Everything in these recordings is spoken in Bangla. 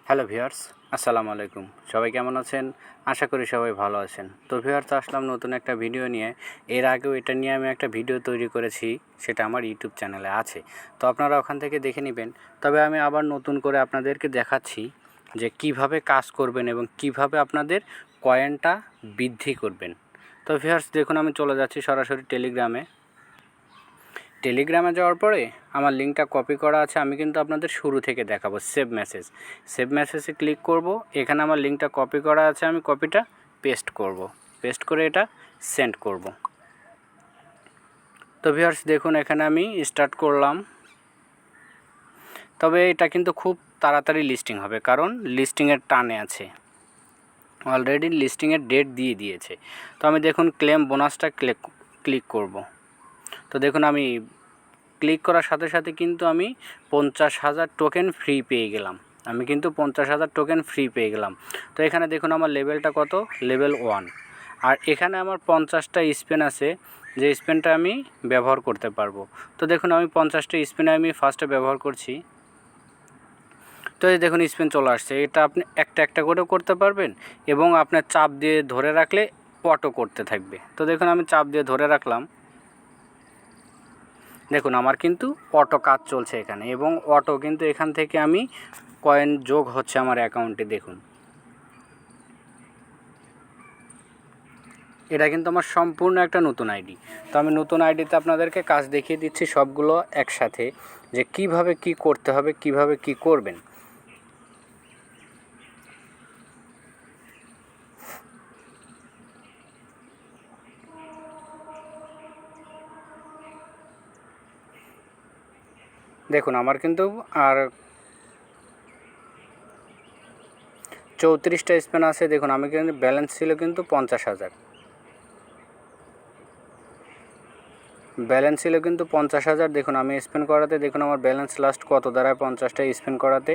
হ্যালো ভিউয়ার্স, আসসালামু আলাইকুম। সবাই কেমন আছেন? আশা করি সবাই ভালো আছেন। তো ভিউয়ার্স, আসলাম নতুন একটা ভিডিও নিয়ে। এর আগেও এটা নিয়ে আমি একটা ভিডিও তৈরি করেছি, সেটা আমার ইউটিউব চ্যানেলে আছে। তো আপনারা ওখান থেকে দেখে নেবেন। তবে আমি আবার নতুন করে আপনাদেরকে দেখাচ্ছি যে কিভাবে কাজ করবেন এবং কিভাবে আপনাদের কয়েনটা বৃদ্ধি করবেন। তো ভিউয়ার্স, দেখুন আমি চলে যাচ্ছি সরাসরি টেলিগ্রামে যাওয়ার পরে আমার লিঙ্কটা কপি করা আছে। আমি কিন্তু আপনাদের শুরু থেকে দেখাবো। সেভ মেসেজে ক্লিক করব। এখানে আমার লিঙ্কটা কপি করা আছে, আমি কপিটা পেস্ট করে এটা সেন্ড করব। তো ভিউয়ার্স, দেখুন এখানে আমি স্টার্ট করলাম। তবে এটা কিন্তু খুব তাড়াতাড়ি লিস্টিং হবে, কারণ লিস্টিংয়ের টানে আছে, অলরেডি লিস্টিংয়ের ডেট দিয়ে দিয়েছে। তো আমি দেখুন ক্লেম বোনাসটা ক্লিক করব। তো দেখুন আমি ক্লিক করার সাথে সাথে কিন্তু আমি 50,000 টোকেন ফ্রি পেয়ে গেলাম। তো এখানে দেখুন আমার লেভেলটা কত, লেভেল 1। আর এখানে আমার 50টা স্পিন আছে, যে স্পিনটা আমি ব্যবহার করতে পারবো। তো দেখুন আমি 50টা স্পিনে আমি ফার্স্টে ব্যবহার করছি। তো এই দেখুন স্পিন চলে আসছে। এটা আপনি একটা একটা করেও করতে পারবেন এবং আপনার চাপ দিয়ে ধরে রাখলে অটো করতে থাকবে। তো দেখুন আমি চাপ দিয়ে ধরে রাখলাম, দেখুন আমার কিন্তু অটো কাজ চলছে এখানে, এবং অটো কিন্তু এখান থেকে আমি কয়েন যোগ হচ্ছে আমার অ্যাকাউন্টে। দেখুন এটা কিন্তু আমার সম্পূর্ণ একটা নতুন আইডি। তো আমি নতুন আইডিতে আপনাদেরকে কাজ দেখিয়ে দিচ্ছি সবগুলো একসাথে, যে কিভাবে কি করতে হবে, কিভাবে কি করবেন। দেখুন আমার কিন্তু আর 34টা স্পেন আছে। দেখুন আমি কিন্তু ব্যালেন্স ছিল কিন্তু 50,000 দেখুন আমি স্পেন করাতে, দেখুন আমার ব্যালেন্স লাস্ট কত দাঁড়ায় 50টা স্পেন করাতে।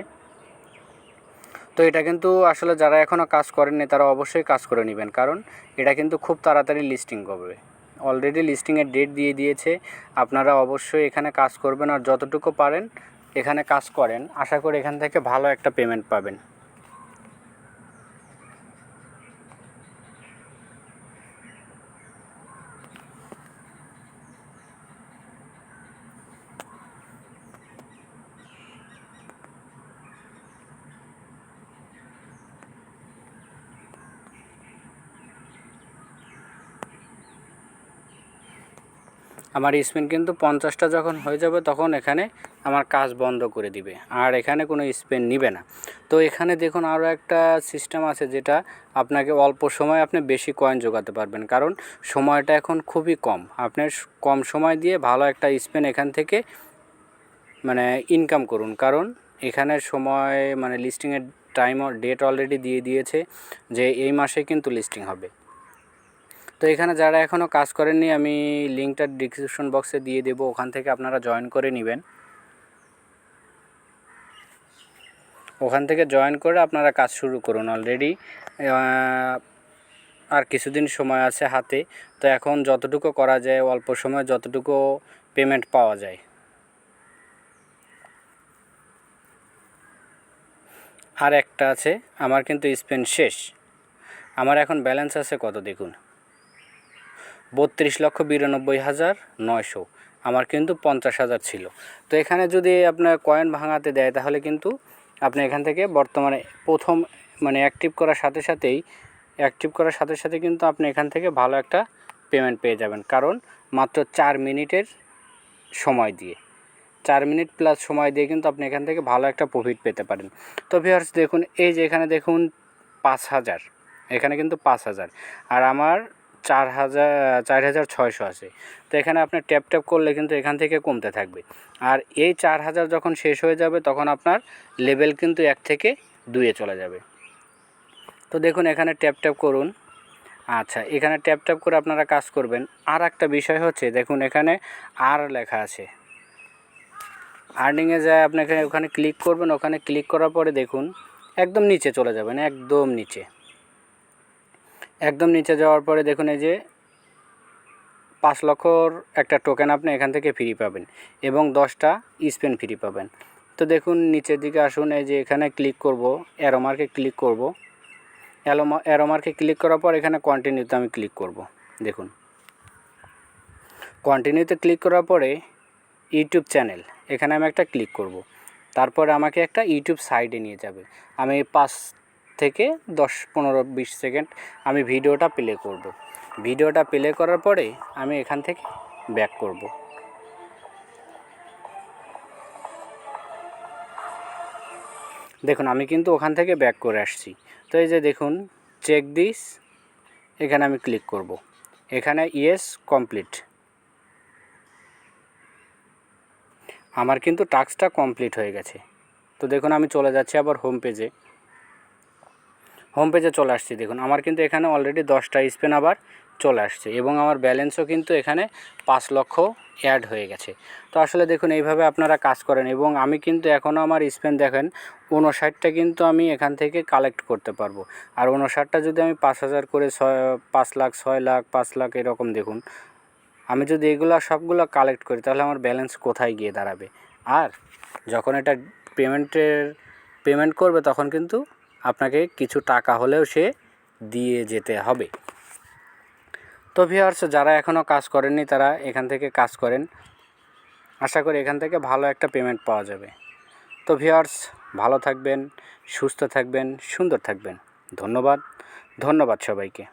তো এটা কিন্তু আসলে যারা এখনও কাজ করেননি তারা অবশ্যই কাজ করে নেবেন, কারণ এটা কিন্তু খুব তাড়াতাড়ি লিস্টিং করবে। অলরেডি লিস্টিংয়ের ডেট দিয়ে দিয়েছে। আপনারা অবশ্যই এখানে কাজ করবেন, আর যতটুকু পারেন এখানে কাজ করেন। আশা করি এখান থেকে ভালো একটা পেমেন্ট পাবেন। আমার স্পিন কিন্তু 50টা যখন হয়ে যাবে তখন এখানে আমার কাজ বন্ধ করে দিবে, আর এখানে কোনো স্পিন নিবে না। তো এখানে দেখুন আরও একটা সিস্টেম আছে, যেটা আপনাকে অল্প সময় আপনি বেশি কয়েন জোগাতে পারবেন, কারণ সময়টা এখন খুবই কম। আপনার কম সময় দিয়ে ভালো একটা স্পিন এখান থেকে মানে ইনকাম করুন, কারণ এখানে সময় মানে লিস্টিংয়ের টাইম ডেট অলরেডি দিয়ে দিয়েছে যে এই মাসে কিন্তু লিস্টিং হবে। তো এখানে যারা এখনও কাজ করেননি, আমি লিঙ্কটা ডিসক্রিপশন বক্সে দিয়ে দেবো, ওখান থেকে আপনারা জয়েন করে নেবেন। ওখান থেকে জয়েন করে আপনারা কাজ শুরু করুন। অলরেডি আর কিছুদিন সময় আছে হাতে। তো এখন যতটুকু করা যায়, অল্প সময় যতটুকু পেমেন্ট পাওয়া যায়। আর একটা আছে, আমার কিন্তু স্পেন শেষ। আমার এখন ব্যালেন্স আছে কত দেখুন, 32,92,900। আমার কিন্তু 50,000 ছিল। তো এখানে যদি আপনার কয়েন ভাঙাতে দেয়, তাহলে কিন্তু আপনি এখান থেকে বর্তমানে প্রথম মানে অ্যাক্টিভ করার সাথে সাথে কিন্তু আপনি এখান থেকে ভালো একটা পেমেন্ট পেয়ে যাবেন, কারণ মাত্র 4 মিনিটের সময় দিয়ে 4 মিনিট প্লাস সময় দিয়ে কিন্তু আপনি এখান থেকে ভালো একটা প্রফিট পেতে পারেন। তো ভিউয়ার্স দেখুন, এই যে এখানে দেখুন 5,000, এখানে কিন্তু 5,000, আর আমার 4,600 আছে। তো এখানে আপনি ট্যাপ করলে কিন্তু এখান থেকে কমতে থাকবে। আর এই 4,000 যখন শেষ হয়ে যাবে, তখন আপনার লেভেল কিন্তু 1 থেকে 2-এ চলে যাবে। তো দেখুন এখানে ট্যাপ করুন। আচ্ছা, এখানে ট্যাপ করে আপনারা কাজ করবেন। আর একটা বিষয় হচ্ছে, দেখুন এখানে আর লেখা আছে, আর্নিংয়ে যায় আপনাকে ওখানে ক্লিক করবেন। ওখানে ক্লিক করার পরে দেখুন একদম নিচে চলে যাবেন, একদম নিচে যাওয়ার পরে দেখুন এই যে 5 লক্ষর একটা টোকেন আপনি এখান থেকে ফ্রি পাবেন এবং 10টা স্পিন ফ্রি পাবেন। তো দেখুন নিচের দিকে আসুন, এই যে এখানে ক্লিক করব, অ্যারো মার্কে ক্লিক করব। অ্যারো মার্কে ক্লিক করার পর এখানে কন্টিনিউতে আমি ক্লিক করব। দেখুন কন্টিনিউতে ক্লিক করার পরে ইউটিউব চ্যানেল এখানে আমি একটা ক্লিক করব। তারপরে আমাকে একটা ইউটিউব সাইটে নিয়ে যাবে। আমি 5 থেকে 10, 15, 20 সেকেন্ড আমি ভিডিওটা প্লে করব। ভিডিওটা প্লে করার পরে আমি এখান থেকে ব্যাক করব। দেখুন আমি কিন্তু ওখান থেকে ব্যাক করে আসছি। তো এই যে দেখুন চেক দিস, এখানে আমি ক্লিক করব। এখানে ইয়েস কমপ্লিট, আমার কিন্তু টাস্কটা কমপ্লিট হয়ে গেছে। তো দেখুন আমি চলে যাচ্ছি আবার হোম পেজে চলে আসছি। দেখুন আমার কিন্তু এখানে অলরেডি 10টা স্পেন আবার চলে আসছে এবং আমার ব্যালেন্সও কিন্তু এখানে 5 লক্ষ অ্যাড হয়ে গেছে। তো আসলে দেখুন এইভাবে আপনারা কাজ করেন এবং আমি কিন্তু এখনও আমার স্পেন দেখেন 59টা কিন্তু আমি এখান থেকে কালেক্ট করতে পারবো। আর 59টা যদি আমি 5,000 করে 5 লাখ, 6 লাখ, 5 লাখ এরকম দেখুন, আমি যদি এগুলো সবগুলো কালেক্ট করি তাহলে আমার ব্যালেন্স কোথায় গিয়ে দাঁড়াবে। আর যখন এটা পেমেন্ট করবে তখন কিন্তু আপনাকে কিছু টাকা হলেও সে দিয়ে যেতে হবে। তো ভিউয়ার্স, যারা এখনও কাজ করেননি তারা এখান থেকে কাজ করেন, আশা করি এখান থেকে ভালো একটা পেমেন্ট পাওয়া যাবে। তো ভিউয়ার্স, ভালো থাকবেন, সুস্থ থাকবেন, সুন্দর থাকবেন। ধন্যবাদ সবাইকে।